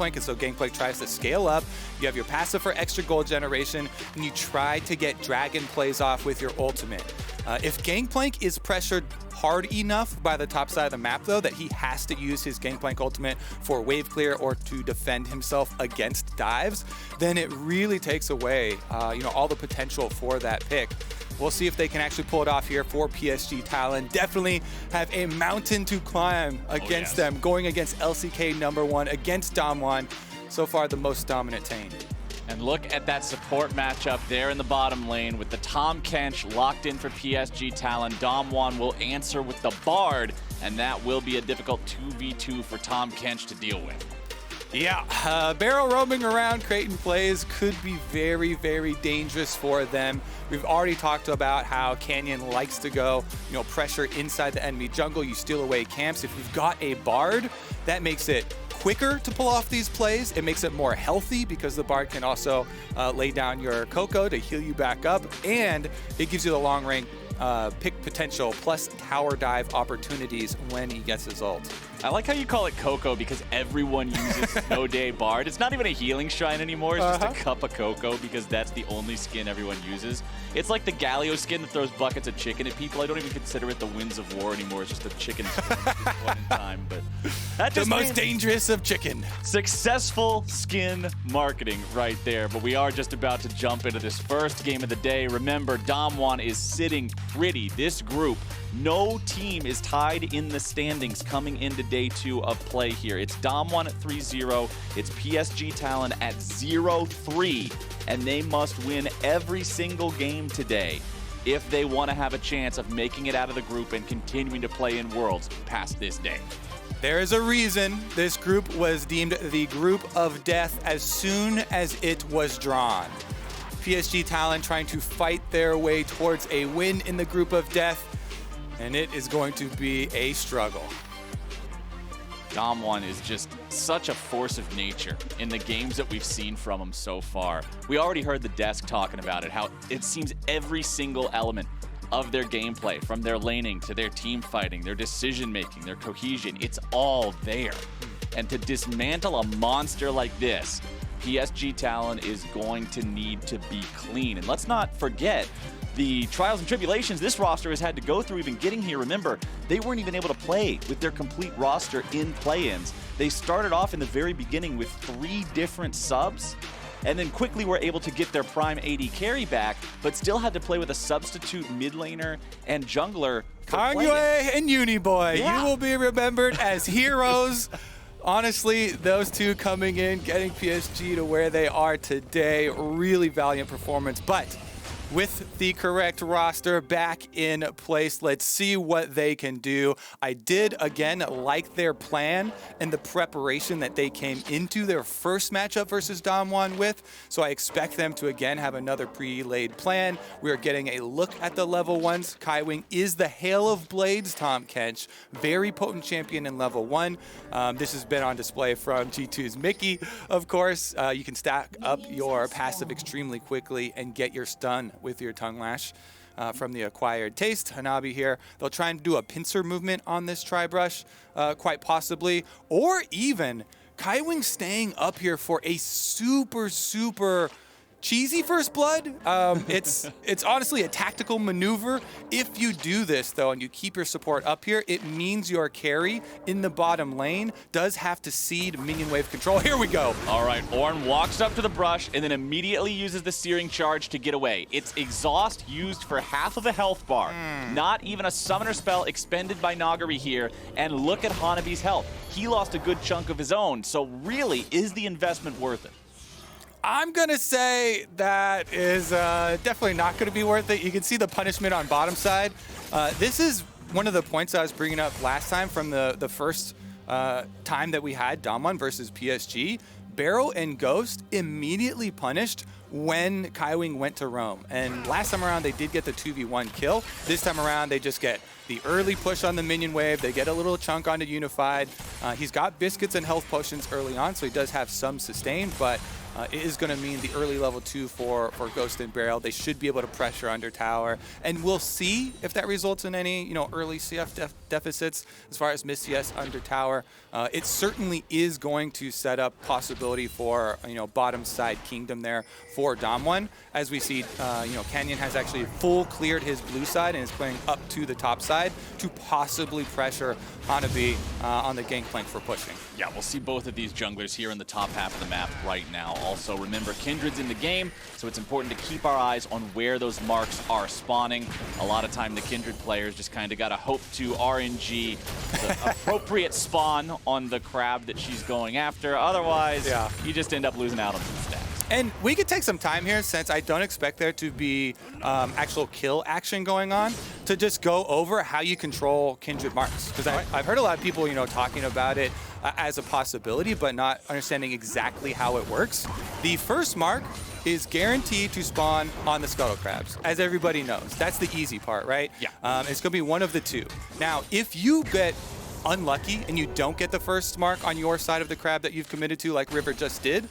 Gangplank, and so Gangplank tries to scale up. You have your passive for extra gold generation, and you try to get dragon plays off with your ultimate. If Gangplank is pressured hard enough by the top side of the map, though, that he has to use his Gangplank ultimate for wave clear or to defend himself against dives, then it really takes away all the potential for that pick. We'll see if they can actually pull it off here for PSG Talon. Definitely have a mountain to climb against them, going against LCK #1, against DAMWON. So far, the most dominant team. And look at that support matchup there in the bottom lane with the Tahm Kench locked in for PSG Talon. DAMWON will answer with the Bard, and that will be a difficult 2v2 for Tahm Kench to deal with. Yeah, Beryl roaming around creating plays could be very, very dangerous for them. We've already talked about how Canyon likes to go, pressure inside the enemy jungle. You steal away camps. If you've got a Bard, that makes it quicker to pull off these plays. It makes it more healthy because the Bard can also lay down your Coco to heal you back up, and it gives you the long range pick potential plus tower dive opportunities when he gets his ult. I like how you call it Coco because everyone uses Snow Day Bard. It's not even a healing shrine anymore. It's just a cup of Coco because that's the only skin everyone uses. It's like the Galio skin that throws buckets of chicken at people. I don't even consider it the Winds of War anymore. It's just a chicken skin at this point in time. But that just the most dangerous of chicken. Successful skin marketing right there. But we are just about to jump into this first game of the day. Remember, DAMWON is sitting pretty. This group, no team is tied in the standings coming into day 2 of play here. It's DAMWON at 3-0. It's PSG Talon at 0-3. And they must win every single game today if they want to have a chance of making it out of the group and continuing to play in Worlds past this day. There is a reason this group was deemed the group of death as soon as it was drawn. PSG Talon trying to fight their way towards a win in the group of death, and it is going to be a struggle. DAMWON is just such a force of nature in the games that we've seen from him so far. We already heard the desk talking about it, how it seems every single element of their gameplay, from their laning to their team fighting, their decision making, their cohesion, it's all there. And to dismantle a monster like this, PSG Talon is going to need to be clean. And let's not forget the trials and tribulations this roster has had to go through even getting here. Remember, they weren't even able to play with their complete roster in play-ins. They started off in the very beginning with 3 different subs, and then quickly were able to get their prime AD carry back, but still had to play with a substitute mid laner and jungler. Kaiwing and Uniboy, you will be remembered as heroes. Honestly, those two coming in, getting PSG to where they are today, really valiant performance. But with the correct roster back in place, let's see what they can do. I did, again, like their plan and the preparation that they came into their first matchup versus DAMWON with. So I expect them to, again, have another pre-laid plan. We are getting a look at the level 1s. Kaiwing is the Hail of Blades Tahm Kench, very potent champion in level 1. This has been on display from G2's Mickey, of course. You can stack up your passive extremely quickly and get your stun with your tongue lash from the acquired taste. Hanabi here, they'll try and do a pincer movement on this tri-brush, quite possibly, or even Kaiwing staying up here for a super cheesy first blood. It's honestly a tactical maneuver. If you do this, though, and you keep your support up here, it means your carry in the bottom lane does have to cede minion wave control. Here we go. All right, Ornn walks up to the brush and then immediately uses the Searing Charge to get away. It's exhaust used for half of a health bar. Not even a summoner spell expended by Nuguri here. And look at Hanabi's health. He lost a good chunk of his own. So really, is the investment worth it? I'm going to say that is definitely not going to be worth it. You can see the punishment on bottom side. This is one of the points I was bringing up last time from the first time that we had DAMWON versus PSG. Beryl and Ghost immediately punished when Kaiwing went to roam. And last time around, they did get the 2v1 kill. This time around, they just get the early push on the minion wave. They get a little chunk onto Unified. He's got biscuits and health potions early on, so he does have some sustain, but it is going to mean the early level 2 for Ghost and Beryl. They should be able to pressure under tower, and we'll see if that results in any early CF deficits as far as miss CS under tower. It certainly is going to set up possibility for bottom side kingdom there for DAMWON, as we see Canyon has actually full cleared his blue side and is playing up to the top side to possibly pressure Hanabi on the Gangplank for pushing. Yeah, we'll see both of these junglers here in the top half of the map right now. Also, remember, Kindred's in the game, so it's important to keep our eyes on where those marks are spawning. A lot of time, the Kindred players just kind of got to hope to RNG the appropriate spawn on the crab that she's going after. Otherwise, you just end up losing out on some stats. And we could take some time here, since I don't expect there to be actual kill action going on, to just go over how you control Kindred marks. Because I've heard a lot of people, talking about it as a possibility, but not understanding exactly how it works. The first mark is guaranteed to spawn on the Scuttle Crabs, as everybody knows. That's the easy part, right? Yeah. It's going to be one of the two. Now, if you get unlucky and you don't get the first mark on your side of the crab that you've committed to, like River just did,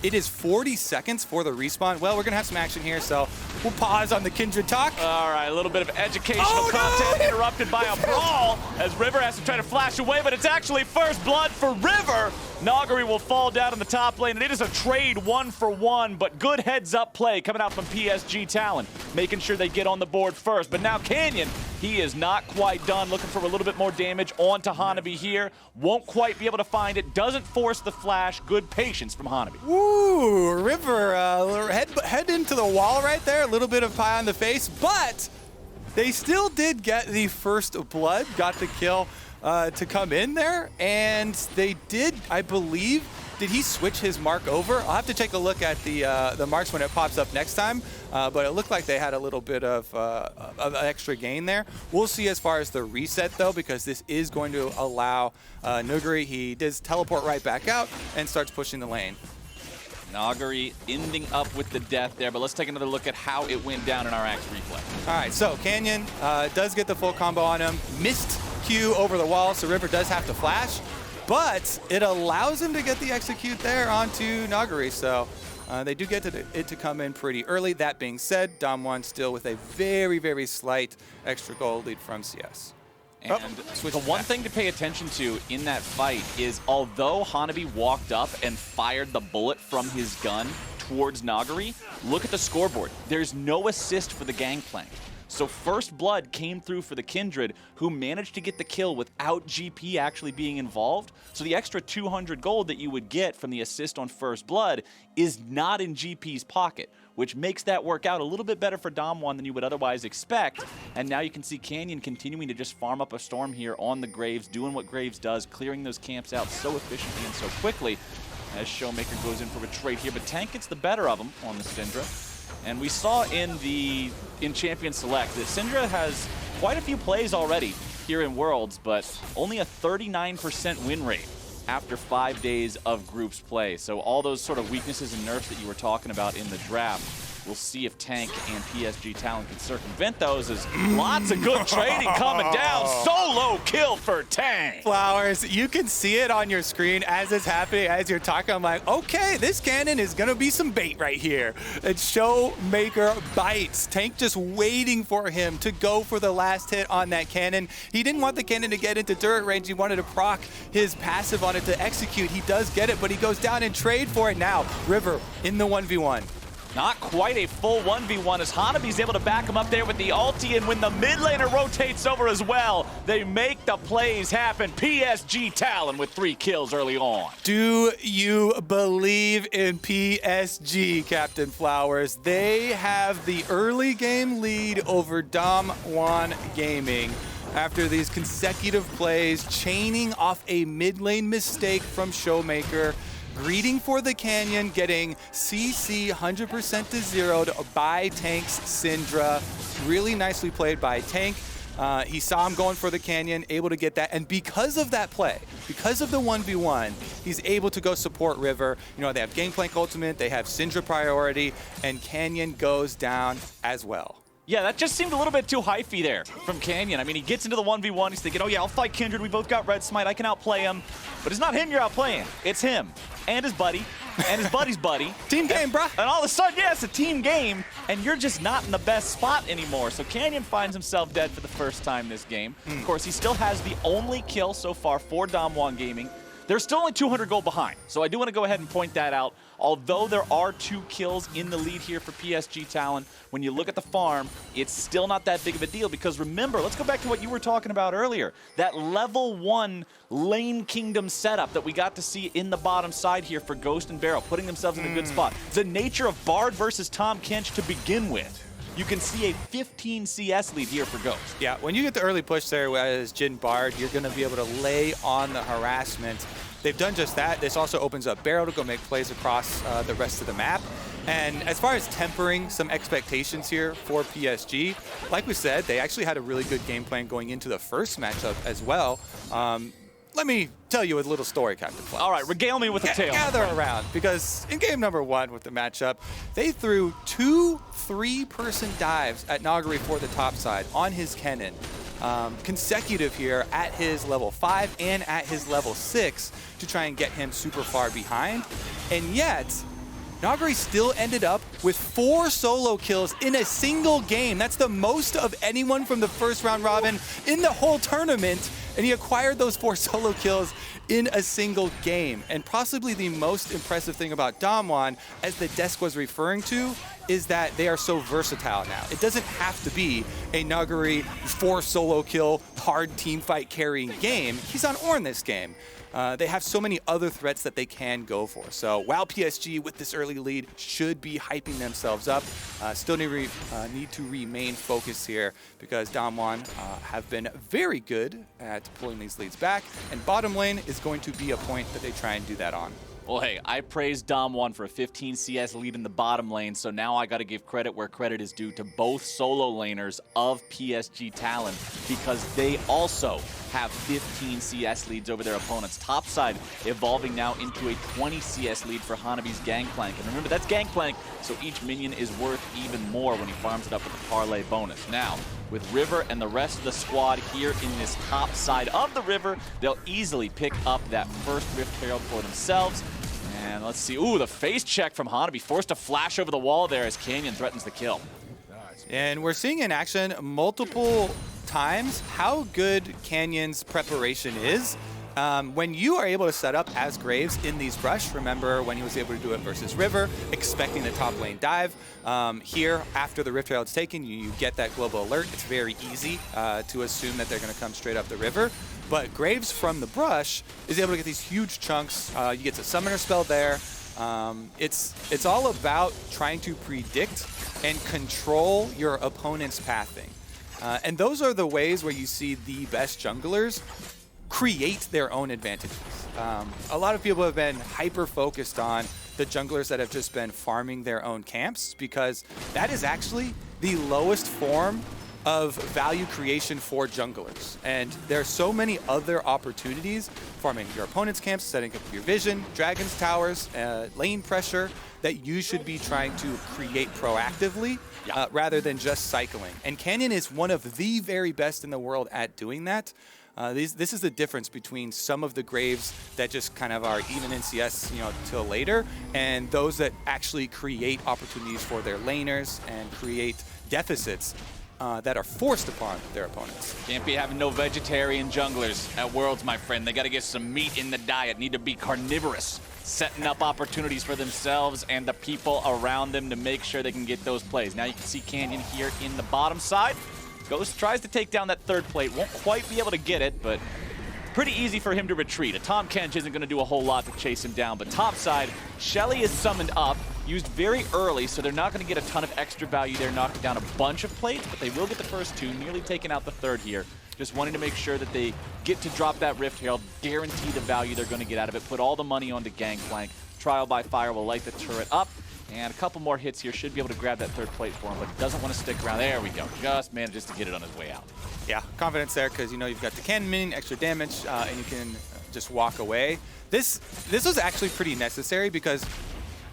it is 40 seconds for the respawn. Well, we're gonna have some action here, so we'll pause on the Kindred talk. All right, a little bit of educational content interrupted by a brawl as River has to try to flash away, but it's actually first blood for River. Nuguri will fall down in the top lane, and it is a trade 1-for-1, but good heads-up play coming out from PSG Talon, making sure they get on the board first. But now Canyon, he is not quite done, looking for a little bit more damage onto Hanabi here. Won't quite be able to find it, doesn't force the flash. Good patience from Hanabi. Ooh, River head into the wall right there, a little bit of pie on the face, but they still did get the first blood, got the kill to come in there, and they did, I believe, did he switch his mark over? I'll have to take a look at the marks when it pops up next time, but it looked like they had a little bit of extra gain there. We'll see as far as the reset, though, because this is going to allow Nuguri, he does teleport right back out and starts pushing the lane. Nuguri ending up with the death there, but let's take another look at how it went down in our Axe replay. All right, so Canyon does get the full combo on him, missed Q over the wall, so River does have to flash, but it allows him to get the execute there onto Nuguri, so they do get it to come in pretty early. That being said, DAMWON still with a very, very slight extra gold lead from CS. And the one thing to pay attention to in that fight is, although Hanabi walked up and fired the bullet from his gun towards Nuguri, look at the scoreboard. There's no assist for the Gangplank. So first blood came through for the Kindred, who managed to get the kill without GP actually being involved. So the extra 200 gold that you would get from the assist on first blood is not in GP's pocket, which makes that work out a little bit better for DAMWON than you would otherwise expect. And now you can see Canyon continuing to just farm up a storm here on the Graves, doing what Graves does, clearing those camps out so efficiently and so quickly as ShowMaker goes in for a trade here. But Tank gets the better of him on the Syndra. And we saw in Champion Select that Syndra has quite a few plays already here in Worlds, but only a 39% win rate after 5 days of groups play. So all those sort of weaknesses and nerfs that you were talking about in the draft, we'll see if Tank and PSG Talon can circumvent those, as lots of good trading coming down. Solo kill for Tank. Flowers, you can see it on your screen as it's happening, as you're talking. I'm like, okay, this cannon is going to be some bait right here. It's ShowMaker bites. Tank just waiting for him to go for the last hit on that cannon. He didn't want the cannon to get into turret range. He wanted to proc his passive on it to execute. He does get it, but he goes down and trade for it now. River in the 1v1. Not quite a full 1v1 as Hanabi's able to back him up there with the ulti, and when the mid laner rotates over as well, they make the plays happen. PSG Talon with 3 kills early on. Do you believe in PSG, Captain Flowers? They have the early game lead over DAMWON Gaming after these consecutive plays, chaining off a mid lane mistake from ShowMaker. Greeting for the Canyon, getting CC 100% to 0 by Tank's Syndra. Really nicely played by Tank. He saw him going for the Canyon, able to get that. And because of that play, because of the 1v1, he's able to go support River. You know, they have Gangplank ultimate, they have Syndra priority, and Canyon goes down as well. Yeah, that just seemed a little bit too hyphy there from Canyon. I mean, he gets into the 1v1, he's thinking, oh yeah, I'll fight Kindred, we both got Red Smite, I can outplay him. But it's not him you're outplaying, it's him and his buddy and his buddy's buddy. Team game, bruh. And all of a sudden, yeah, it's a team game, and you're just not in the best spot anymore. So Canyon finds himself dead for the first time this game. Of course, he still has the only kill so far for DAMWON Gaming. They're still only 200 gold behind, so I do want to go ahead and point that out. Although there are 2 kills in the lead here for PSG Talon, when you look at the farm, it's still not that big of a deal because remember, let's go back to what you were talking about earlier, that level 1 lane kingdom setup that we got to see in the bottom side here for Ghost and Beryl, putting themselves in a good spot. The nature of Bard versus Tahm Kench to begin with. You can see a 15 CS lead here for Ghost. Yeah, when you get the early push there as Jhin Bard, you're going to be able to lay on the harassment. They've done just that. This also opens up Beryl to go make plays across the rest of the map. And as far as tempering some expectations here for PSG, like we said, they actually had a really good game plan going into the first matchup as well. Let me tell you a little story, Captain Flex. All right, regale me with a tale. Gather around, because in game number 1 with the matchup, they threw 2 3-person dives at Nuguri for the top side on his Kennen. Consecutive here at his level 5 and at his level 6 to try and get him super far behind. And yet, Nuguri still ended up with 4 solo kills in a single game. That's the most of anyone from the first round robin in the whole tournament. And he acquired those 4 solo kills in a single game. And possibly the most impressive thing about DAMWON, as the desk was referring to, is that they are so versatile now. It doesn't have to be a Nuguri 4 solo kill, hard team fight carrying game. He's on Ornn this game. They have so many other threats that they can go for. So while PSG with this early lead should be hyping themselves up, still need to remain focused here because DAMWON have been very good at pulling these leads back, and bottom lane is going to be a point that they try and do that on. Well, hey, I praised DAMWON for a 15 CS lead in the bottom lane, so now I got to give credit where credit is due to both solo laners of PSG Talon because they also have 15 CS leads over their opponents. Topside evolving now into a 20 CS lead for Hanabi's Gangplank. And remember, that's Gangplank, so each minion is worth even more when he farms it up with a parlay bonus. Now, with River and the rest of the squad here in this top side of the river, they'll easily pick up that first Rift Herald for themselves. And let's see, ooh, the face check from Hanabi, forced to flash over the wall there as Canyon threatens the kill. And we're seeing in action multiple times how good Canyon's preparation is. When you are able to set up as Graves in these brush, remember when he was able to do it versus River, expecting the top lane dive. Here, after the Rift Herald's taken, you get that global alert. It's very easy to assume that they're going to come straight up the river. But Graves from the brush is able to get these huge chunks. You get the summoner spell there. It's all about trying to predict and control your opponent's pathing. And those are the ways where you see the best junglers create their own advantages. A lot of people have been hyper-focused on the junglers that have just been farming their own camps because that is actually the lowest form of value creation for junglers. And there are so many other opportunities farming your opponent's camps, setting up your vision, Dragon's Towers, lane pressure that you should be trying to create proactively rather than just cycling. And Canyon is one of the very best in the world at doing that. This is the difference between some of the Graves that just kind of are even in CS, till later, and those that actually create opportunities for their laners and create deficits that are forced upon their opponents. Can't be having no vegetarian junglers at Worlds, my friend. They got to get some meat in the diet, need to be carnivorous, setting up opportunities for themselves and the people around them to make sure they can get those plays. Now you can see Canyon here in the bottom side. Ghost tries to take down that third plate, won't quite be able to get it, but pretty easy for him to retreat. A Tahm Kench isn't going to do a whole lot to chase him down, but top side, Shelly is summoned up, used very early, so they're not going to get a ton of extra value there, knocking down a bunch of plates, but they will get the first 2, nearly taking out the third here. Just wanting to make sure that they get to drop that Rift Herald, guarantee the value they're going to get out of it, put all the money onto Gangplank. Trial by Fire will light the turret up, and a couple more hits here should be able to grab that third plate for him, but he doesn't want to stick around. There we go. Just manages to get it on his way out. Yeah, confidence there because you've got the cannon minion, extra damage, and you can just walk away. This was actually pretty necessary because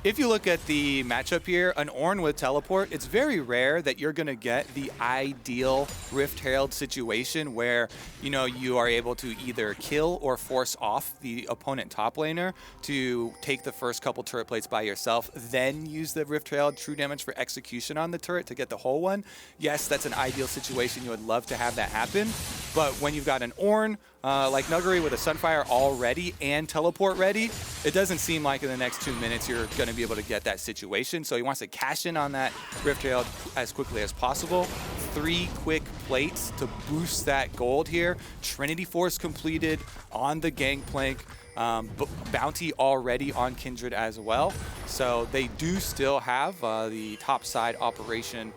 If you look at the matchup here, an Ornn with teleport, it's very rare that you're going to get the ideal Rift Herald situation where, you know, you are able to either kill or force off the opponent top laner to take the first couple turret plates by yourself, then use the Rift Herald true damage for execution on the turret to get the whole one. Yes, that's an ideal situation. You would love to have that happen. But when you've got an Ornn, like Nuguri with a Sunfire already and teleport ready, it doesn't seem like in the next 2 minutes you're going to be able to get that situation. So he wants to cash in on that Rift Herald as quickly as possible. 3 quick plates to boost that gold here. Trinity Force completed on the Gangplank. Bounty already on Kindred as well. So they do still have the top side operation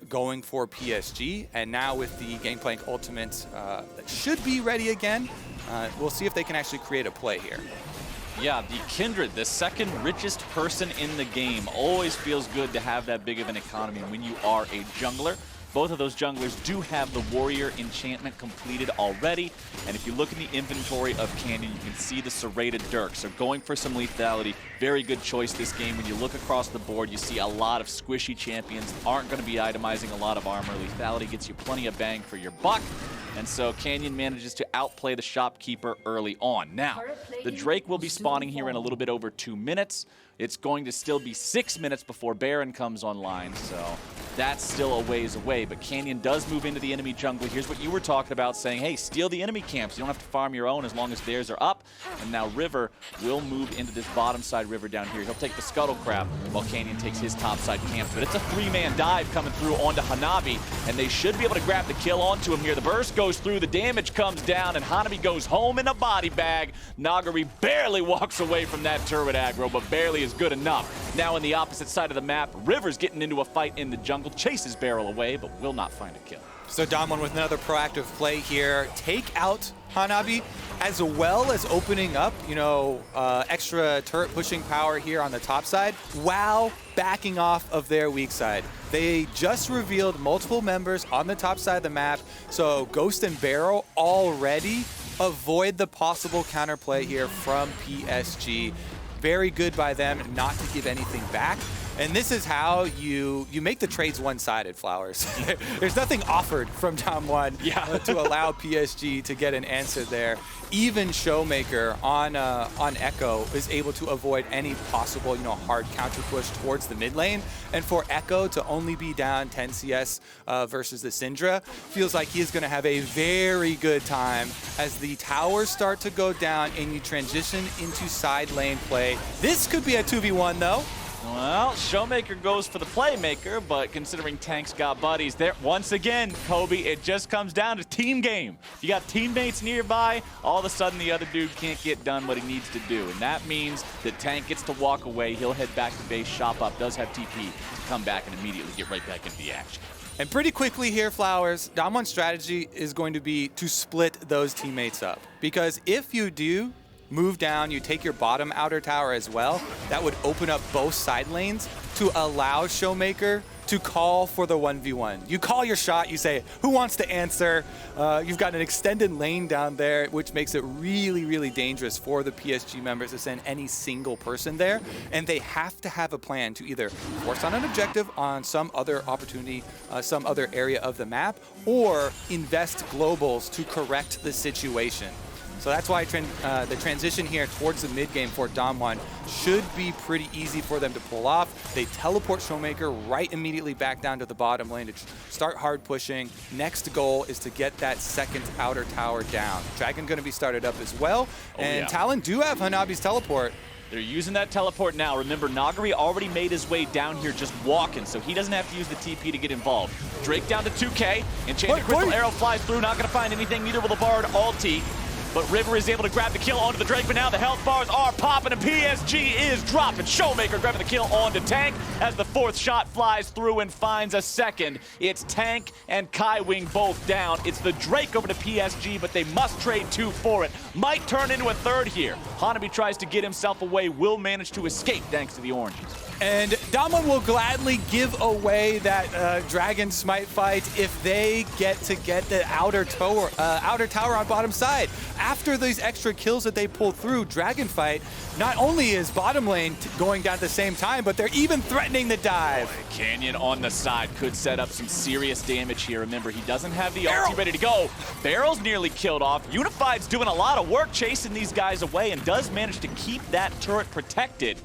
going for PSG, and now with the Gangplank ultimate that should be ready again, we'll see if they can actually create a play here. Yeah, the Kindred, the second richest person in the game, always feels good to have that big of an economy when you are a jungler. Both of those junglers do have the warrior enchantment completed already. And if you look in the inventory of Canyon, you can see the serrated Dirk. So going for some lethality, very good choice this game. When you look across the board, you see a lot of squishy champions aren't going to be itemizing a lot of armor. Lethality gets you plenty of bang for your buck. And so Canyon manages to outplay the shopkeeper early on. Now, the Drake will be spawning here in a little bit over 2 minutes. It's going to still be 6 minutes before Baron comes online, so that's still a ways away. But Canyon does move into the enemy jungle. Here's what you were talking about, saying, hey, steal the enemy camps. You don't have to farm your own as long as theirs are up. And now River will move into this bottom side River down here. He'll take the Scuttle Crab while Canyon takes his top side camps. But it's a 3-man dive coming through onto Hanabi, and they should be able to grab the kill onto him here. The burst goes through, the damage comes down, and Hanabi goes home in a body bag. Nuguri barely walks away from that turret aggro, but barely is good enough. Now on the opposite side of the map, River's getting into a fight in the jungle, chases Beryl away, but will not find a kill. So DAMWON with another proactive play here. Take out Hanabi, as well as opening up, you know, extra turret pushing power here on the top side, while backing off of their weak side. They just revealed multiple members on the top side of the map, so Ghost and Beryl already avoid the possible counterplay here from PSG. Very good by them not to give anything back. And this is how you make the trades one-sided, Flowers. There's nothing offered from DAMWON to allow PSG to get an answer there. Even ShowMaker on Ekko is able to avoid any possible, you know, hard counter push towards the mid lane. And for Ekko to only be down 10 CS versus the Syndra feels like he is going to have a very good time as the towers start to go down and you transition into side lane play. This could be a 2v1 though. Well, ShowMaker goes for the playmaker, but considering Tank's got buddies there, once again, Kobe, it just comes down to team game. You got teammates nearby, all of a sudden the other dude can't get done what he needs to do, and that means that Tank gets to walk away. He'll head back to base, shop up, does have TP to come back and immediately get right back into the action. And pretty quickly here, Flowers, DAMWON's strategy is going to be to split those teammates up. Because if you do move down, you take your bottom outer tower as well, that would open up both side lanes to allow ShowMaker to call for the 1v1. You call your shot, you say, who wants to answer? You've got an extended lane down there, which makes it really, really dangerous for the PSG members to send any single person there. And they have to have a plan to either force on an objective on some other opportunity, some other area of the map, or invest globals to correct the situation. So that's why the transition here towards the mid game for DAMWON should be pretty easy for them to pull off. They teleport ShowMaker right immediately back down to the bottom lane to start hard pushing. Next goal is to get that second outer tower down. Dragon going to be started up as well. And Talon do have Hanabi's teleport. They're using that teleport now. Remember, Nuguri already made his way down here just walking, so he doesn't have to use the TP to get involved. Drake down to 2K. Enchanted Crystal Arrow flies through. Not going to find anything, neither will the Bard ulti. But River is able to grab the kill onto the Drake, but now the health bars are popping and PSG is dropping. ShowMaker grabbing the kill onto Tank as the fourth shot flies through and finds a second. It's Tank and Kaiwing both down. It's the Drake over to PSG, but they must trade 2 for it. Might turn into a third here. Hanabi tries to get himself away, will manage to escape thanks to the oranges. And DAMWON will gladly give away that Dragon Smite fight if they get the outer tower on bottom side. After these extra kills that they pull through, Dragon Fight, not only is bottom lane going down at the same time, but they're even threatening the dive. Canyon on the side could set up some serious damage here. Remember, he doesn't have the ulti ready to go. Beryl's nearly killed off. Unified's doing a lot of work chasing these guys away and does manage to keep that turret protected.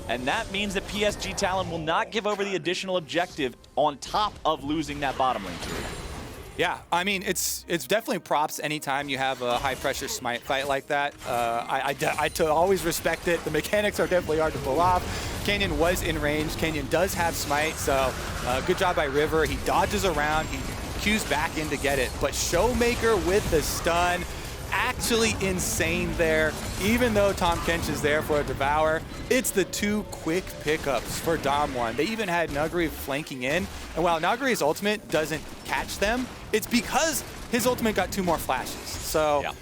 And that means that PSG Talon will not give over the additional objective on top of losing that bottom lane turret. Yeah, I mean, it's definitely props anytime you have a high-pressure smite fight like that. I always respect it. The mechanics are definitely hard to pull off. Canyon was in range. Canyon does have smite, so good job by River. He dodges around. He Qs back in to get it. But ShowMaker with the stun, actually insane there. Even though Tahm Kench is there for a devour, it's the two quick pickups for DAMWON. They even had Nuguri flanking in, and while Nuguri's ultimate doesn't catch them, it's because his ultimate got 2 more flashes. So yeah,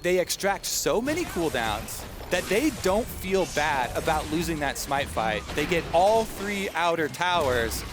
they extract so many cooldowns that they don't feel bad about losing that smite fight. They get all 3 outer towers,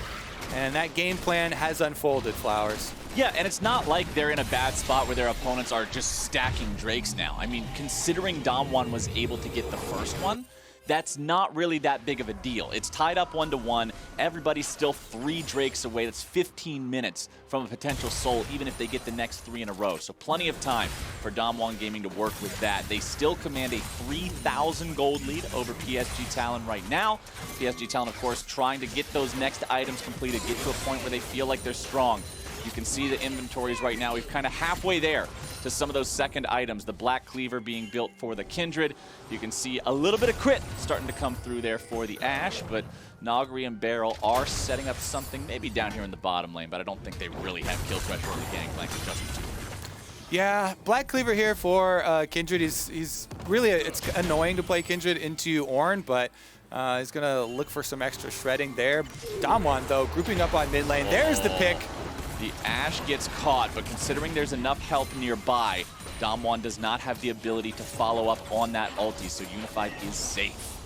and that game plan has unfolded, Flowers. Yeah, and it's not like they're in a bad spot where their opponents are just stacking Drakes now. I mean, considering DAMWON was able to get the first one, that's not really that big of a deal. It's tied up 1-1. Everybody's still 3 Drakes away. That's 15 minutes from a potential soul, even if they get the next 3 in a row. So plenty of time for DAMWON Gaming to work with that. They still command a 3,000 gold lead over PSG Talon right now. PSG Talon, of course, trying to get those next items completed, get to a point where they feel like they're strong. You can see the inventories right now. We've kind of halfway there to some of those second items. The Black Cleaver being built for the Kindred. You can see a little bit of crit starting to come through there for the Ashe, but Nuguri and Beryl are setting up something maybe down here in the bottom lane, but I don't think they really have kill pressure on the Gangplank adjustment to it. Yeah, Black Cleaver here for Kindred. He's really, it's annoying to play Kindred into Ornn, but he's going to look for some extra shredding there. DAMWON, though, grouping up on mid lane. There's the pick. The Ashe gets caught, but considering there's enough help nearby, DAMWON does not have the ability to follow up on that ulti, so Unified is safe.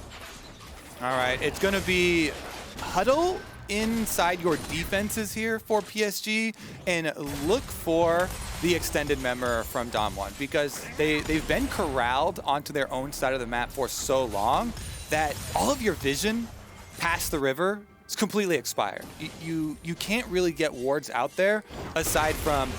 All right, it's going to be huddle inside your defenses here for PSG and look for the extended member from DAMWON, because they've been corralled onto their own side of the map for so long that all of your vision past the river is completely expired. You can't really get wards out there aside from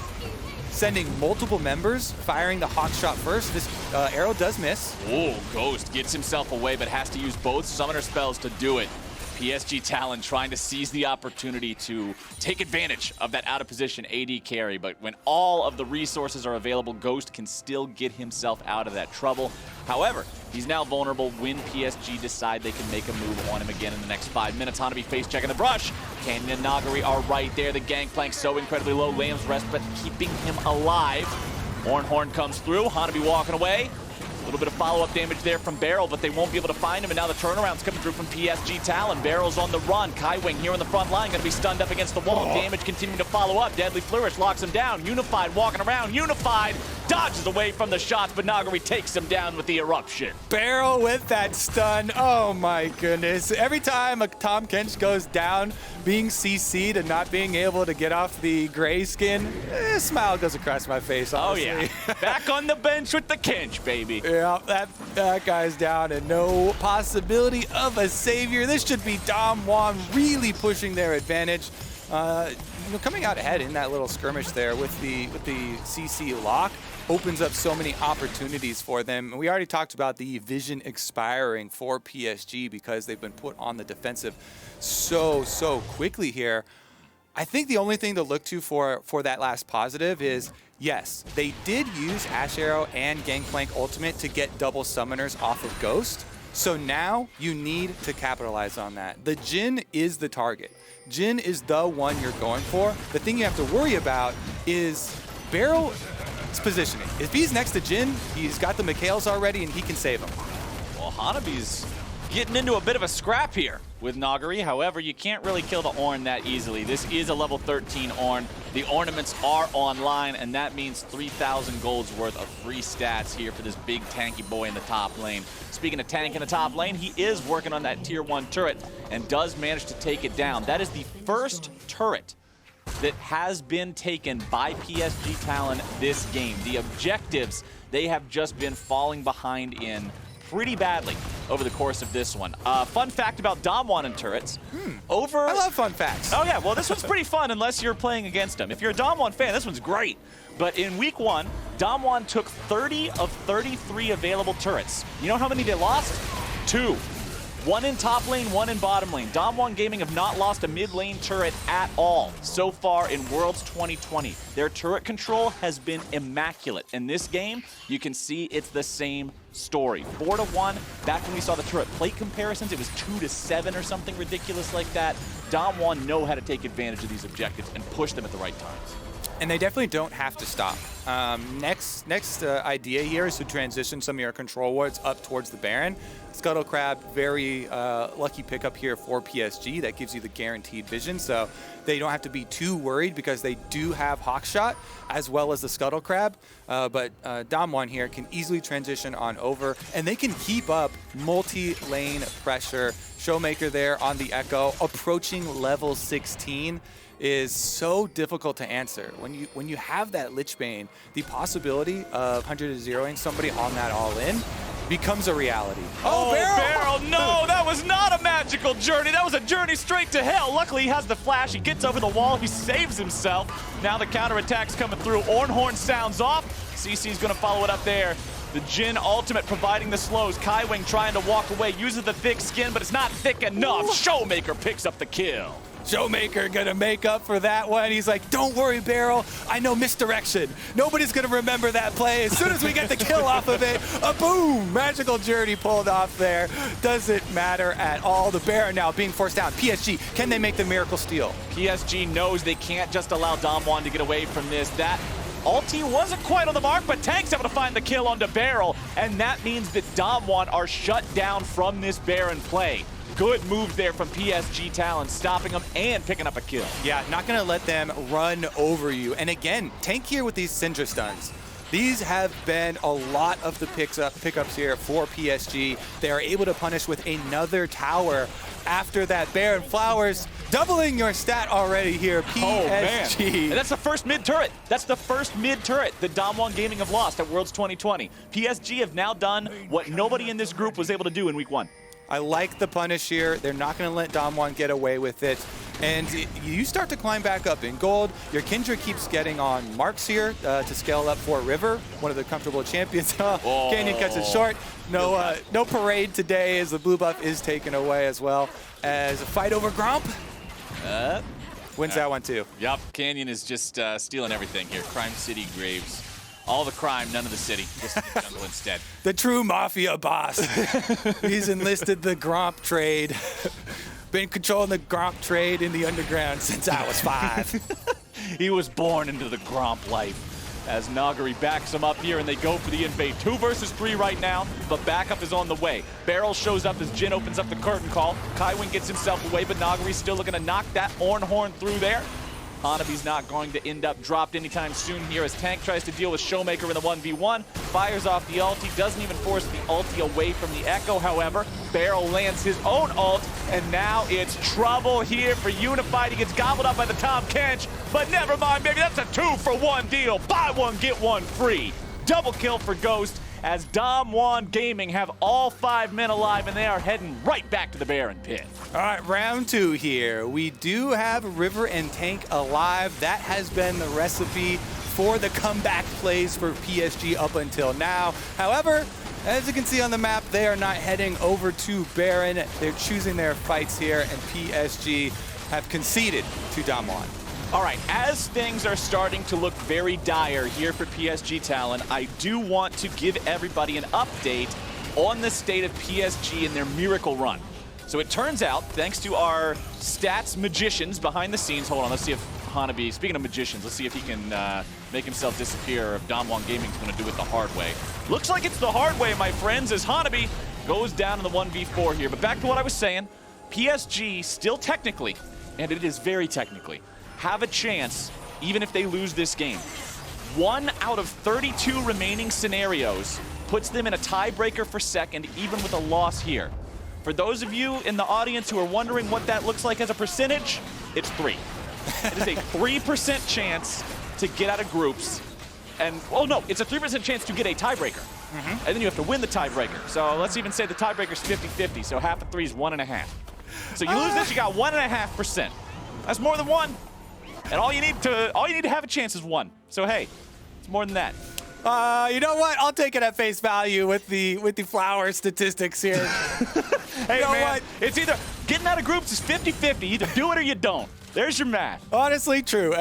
sending multiple members, firing the hawk shot first. This arrow does miss. Oh, Ghost gets himself away, but has to use both summoner spells to do it. PSG Talon trying to seize the opportunity to take advantage of that out-of-position AD carry, but when all of the resources are available, Ghost can still get himself out of that trouble. However, he's now vulnerable when PSG decide they can make a move on him again in the next 5 minutes. Hanabi face checking the brush. Canyon and Nuguri are right there. The Gangplank so incredibly low. Lamb's rest, but keeping him alive. Horn comes through. Hanabi walking away. A little bit of follow-up damage there from Beryl, but they won't be able to find him, and now the turnaround's coming through from PSG Talon. Beryl's on the run. Kaiwing here on the front line, going to be stunned up against the wall. Damage continuing to follow up. Deadly Flourish locks him down. Unified walking around. Unified dodges away from the shots, but Nuguri takes him down with the eruption. Beryl with that stun. Oh my goodness. Every time a Tahm Kench goes down, being CC'd and not being able to get off the gray skin, a smile goes across my face, honestly. Oh yeah. Back on the bench with the Kench, baby. Yeah, that guy's down and no possibility of a savior. This should be DAMWON really pushing their advantage. Coming out ahead in that little skirmish there with the CC lock opens up so many opportunities for them. We already talked about the vision expiring for PSG because they've been put on the defensive so quickly here. I think the only thing to look to for that last positive is, yes, they did use Ashe Arrow and Gangplank Ultimate to get double summoners off of Ghost. So now you need to capitalize on that. The Jhin is the target. Jhin is the one you're going for. The thing you have to worry about is Beryl's positioning. If he's next to Jhin, he's got the Mikhails already and he can save him. Well, Hanabi's getting into a bit of a scrap here with Nuguri. However, you can't really kill the Ornn that easily. This is a level 13 Ornn. The ornaments are online, and that means 3,000 gold's worth of free stats here for this big tanky boy in the top lane. Speaking of tank in the top lane, he is working on that tier 1 turret and does manage to take it down. That is the first turret that has been taken by PSG Talon this game. The objectives, they have just been falling behind in pretty badly over the course of this one. Fun fact about DAMWON and turrets. I love fun facts. Oh yeah, well this one's pretty fun unless you're playing against them. If you're a DAMWON fan, this one's great. But in week 1, DAMWON took 30 of 33 available turrets. You know how many they lost? 2. 1 in top lane, 1 in bottom lane. DWG Gaming have not lost a mid lane turret at all so far in Worlds 2020. Their turret control has been immaculate. In this game, you can see it's the same story. 4-1, back when we saw the turret plate comparisons, it was 2-7 or something ridiculous like that. DWG know how to take advantage of these objectives and push them at the right times. And they definitely don't have to stop. Next idea here is to transition some of your control wards up towards the Baron. Scuttle Crab, very lucky pickup here for PSG. That gives you the guaranteed vision, so they don't have to be too worried because they do have Hawkshot as well as the Scuttle Crab. But DAMWON here can easily transition on over, and they can keep up multi-lane pressure. ShowMaker there on the Ekko, approaching level 16. Is so difficult to answer. When you have that Lichbane, the possibility of 100-0ing somebody on that all-in becomes a reality. Oh, Beryl, no, that was not a magical journey. That was a journey straight to hell. Luckily, he has the flash. He gets over the wall. He saves himself. Now the counterattack's coming through. Ornhorn sounds off. CC's going to follow it up there. The Jhin ultimate providing the slows. Kaiwing trying to walk away, uses the thick skin, but it's not thick enough. ShowMaker picks up the kill. ShowMaker gonna make up for that one. He's like, don't worry, Beryl. I know misdirection. Nobody's gonna remember that play. As soon as we get the kill off of it, a boom! Magical journey pulled off there. Doesn't matter at all. The Baron now being forced down. PSG, can they make the miracle steal? PSG knows they can't just allow DAMWON to get away from this. That ulti wasn't quite on the mark, but Tank's able to find the kill onto Beryl, and that means that DAMWON are shut down from this Baron play. Good move there from PSG Talon, stopping them and picking up a kill. Yeah, not going to let them run over you. And again, Tank here with these Syndra stuns. These have been a lot of the pickups here for PSG. They are able to punish with another tower after that Baron Flowers, doubling your stat already here, PSG. Oh, man. And that's the first mid-turret. That's the first mid-turret that DWG Gaming have lost at Worlds 2020. PSG have now done what nobody in this group was able to do in week 1. I like the punish here. They're not going to let DAMWON get away with it. And you start to climb back up in gold. Your Kindred keeps getting on marks here to scale up for River, one of the comfortable champions. Canyon cuts it short. No parade today as the blue buff is taken away as well. As a fight over Gromp. Wins that one too. Yep, Canyon is just stealing everything here. Crime City Graves. All the crime, none of the city. Just in the jungle instead. The true mafia boss. He's enlisted the Gromp trade. Been controlling the Gromp trade in the underground since I was 5. He was born into the Gromp life. As Nuguri backs him up here and they go for the invade. 2 versus 3 right now, but backup is on the way. Beryl shows up as Jhin opens up the curtain call. Kaiwing gets himself away, but Nuguri's still looking to knock that Ornhorn through there. Hanabi's not going to end up dropped anytime soon here as Tank tries to deal with ShowMaker in the 1v1. Fires off the ulti, doesn't even force the ulti away from the Ekko, however. Beryl lands his own ult, and now it's trouble here for Unified. He gets gobbled up by the Tahm Kench, but never mind, baby, that's a 2-for-1 deal. Buy one, get one free. Double kill for Ghost, as DWG Gaming have all 5 men alive, and they are heading right back to the Baron pit. All right, round 2 here. We do have River and Tank alive. That has been the recipe for the comeback plays for PSG up until now. However, as you can see on the map, they are not heading over to Baron. They're choosing their fights here, and PSG have conceded to DAMWON. All right, as things are starting to look very dire here for PSG Talon, I do want to give everybody an update on the state of PSG and their miracle run. So it turns out, thanks to our stats magicians behind the scenes, hold on, let's see if Hanabi, speaking of magicians, let's see if he can make himself disappear, or if DWG Gaming's going to do it the hard way. Looks like it's the hard way, my friends, as Hanabi goes down in the 1v4 here. But back to what I was saying, PSG still technically, and it is very technically, have a chance even if they lose this game. 1 out of 32 remaining scenarios puts them in a tiebreaker for second, even with a loss here. For those of you in the audience who are wondering what that looks like as a percentage, it's 3. It is a 3% chance to get out of groups. And, oh no, it's a 3% chance to get a tiebreaker. And then you have to win the tiebreaker. So let's even say the tiebreaker's 50-50, so half of 3 is 1.5. So you lose this, you got 1.5%. That's more than 1. And all you need to have a chance is 1. So hey, it's more than that. You know what? I'll take it at face value with the flower statistics here. Hey, you know man, what? It's either getting out of groups is 50-50. Either do it or you don't. There's your math. Honestly, true.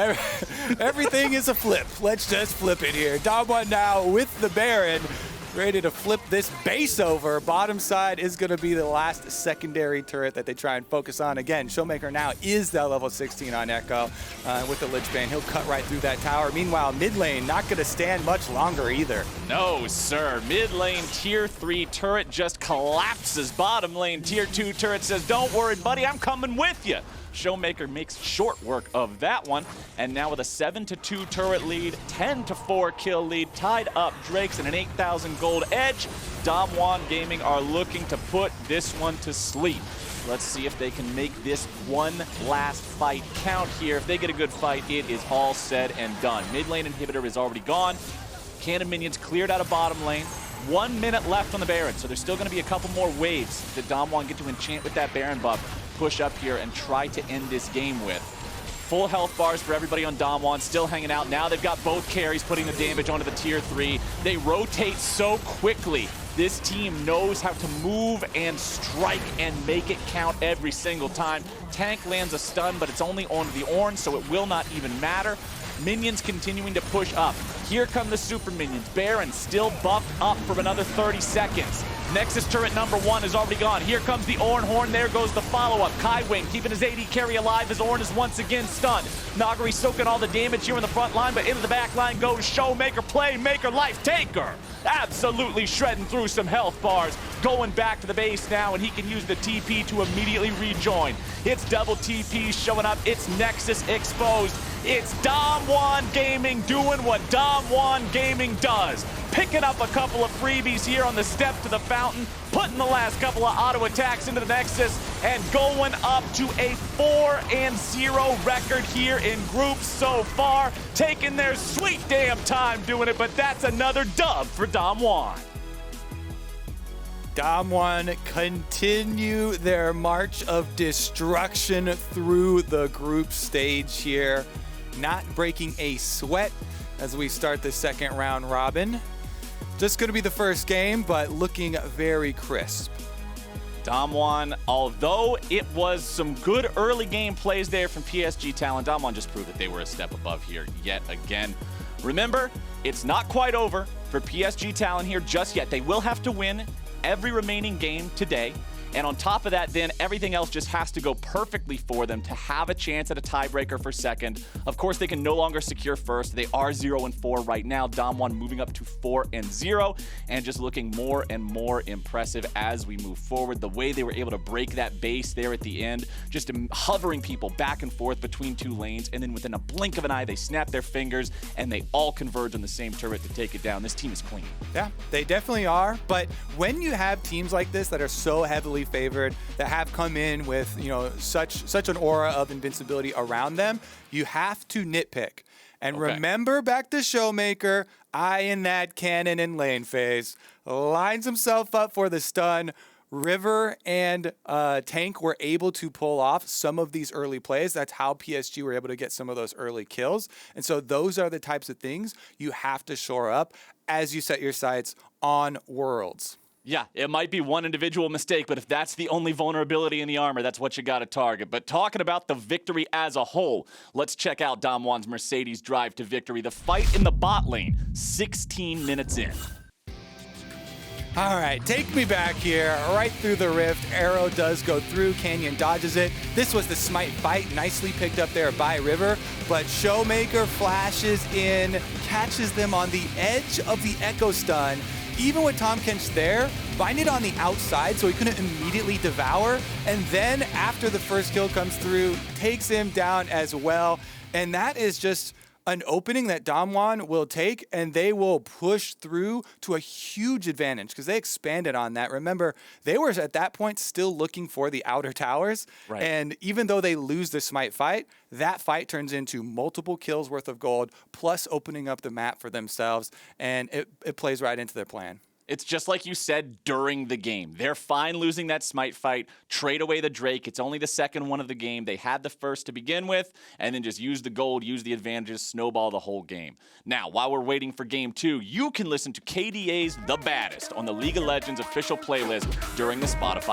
Everything is a flip. Let's just flip it here. DAMWON now with the Baron, ready to flip this base over. Bottom side is going to be the last secondary turret that they try and focus on. Again, ShowMaker now is that level 16 on Ekko with the Lich Bane. He'll cut right through that tower. Meanwhile, mid lane not going to stand much longer either. No, sir. Mid lane tier 3 turret just collapses. Bottom lane tier 2 turret says, don't worry, buddy, I'm coming with you. ShowMaker makes short work of that one, and now with a 7-2 turret lead, 10-4 kill lead, tied up Drakes and an 8,000 gold edge, DWG Gaming are looking to put this one to sleep. Let's see if they can make this one last fight count here. If they get a good fight, it is all said and done. Mid lane inhibitor is already gone. Cannon minions cleared out of bottom lane. 1 minute left on the Baron, so there's still going to be a couple more waves that DWG get to enchant with that Baron buff, push up here and try to end this game with. Full health bars for everybody on DWG, still hanging out. Now they've got both carries putting the damage onto the tier 3. They rotate so quickly. This team knows how to move and strike and make it count every single time. Tank lands a stun, but it's only onto the Ornn, so it will not even matter. Minions continuing to push up. Here come the super minions. Baron still buffed up for another 30 seconds. Nexus turret number 1 is already gone. Here comes the Ornn horn. There goes the follow-up. Kaiwing keeping his AD carry alive as Ornn is once again stunned. Nuguri soaking all the damage here in the front line, but into the back line goes ShowMaker, Playmaker, Life Taker. Absolutely shredding through some health bars. Going back to the base now, and he can use the TP to immediately rejoin. It's double TP showing up. It's Nexus exposed. It's DWG Gaming doing what DWG Gaming does. Picking up a couple of freebies here on the step to the fountain, putting the last couple of auto attacks into the Nexus, and going up to a 4-0 record here in groups so far. Taking their sweet damn time doing it, but that's another dub for DWG. DAMWON continue their march of destruction through the group stage here. Not breaking a sweat as we start the second round robin. Just going to be the first game, but looking very crisp. DWG, although it was some good early game plays there from PSG Talon, DWG just proved that they were a step above here yet again. Remember, it's not quite over for PSG Talon here just yet. They will have to win every remaining game today. And on top of that, then everything else just has to go perfectly for them to have a chance at a tiebreaker for second. Of course, they can no longer secure first. They are 0-4 right now. DWG moving up to 4-0 and just looking more and more impressive as we move forward. The way they were able to break that base there at the end, just hovering people back and forth between two lanes, and then within a blink of an eye, they snap their fingers and they all converge on the same turret to take it down. This team is clean. Yeah, they definitely are. But when you have teams like this that are so heavily favored, that have come in with, you know, such an aura of invincibility around them, you have to nitpick. And remember back to ShowMaker, eyeing that cannon in lane phase, lines himself up for the stun. River and Tank were able to pull off some of these early plays. That's how PSG were able to get some of those early kills. And so those are the types of things you have to shore up as you set your sights on Worlds. Yeah, it might be one individual mistake, but if that's the only vulnerability in the armor, that's what you got to target. But talking about the victory as a whole, let's check out DAMWON's Mercedes drive to victory. The fight in the bot lane, 16 minutes in. All right, take me back here, right through the rift. Arrow does go through, Canyon dodges it. This was the smite fight, nicely picked up there by River, but ShowMaker flashes in, catches them on the edge of the Ekko stun. even with Tahm Kench there, bind it on the outside so he couldn't immediately devour. And then after the first kill comes through, takes him down as well. And that is just an opening that DAMWON will take, and they will push through to a huge advantage because they expanded on that. Remember, they were at that point still looking for the outer towers. Right. And even though they lose the Smite fight, that fight turns into multiple kills worth of gold, plus opening up the map for themselves, and it plays right into their plan. It's just like you said during the game. They're fine losing that Smite fight, trade away the Drake. It's only the second one of the game. They had the first to begin with, and then just use the gold, use the advantages, snowball the whole game. Now, while we're waiting for game 2, you can listen to KDA's The Baddest on the League of Legends official playlist during the Spotify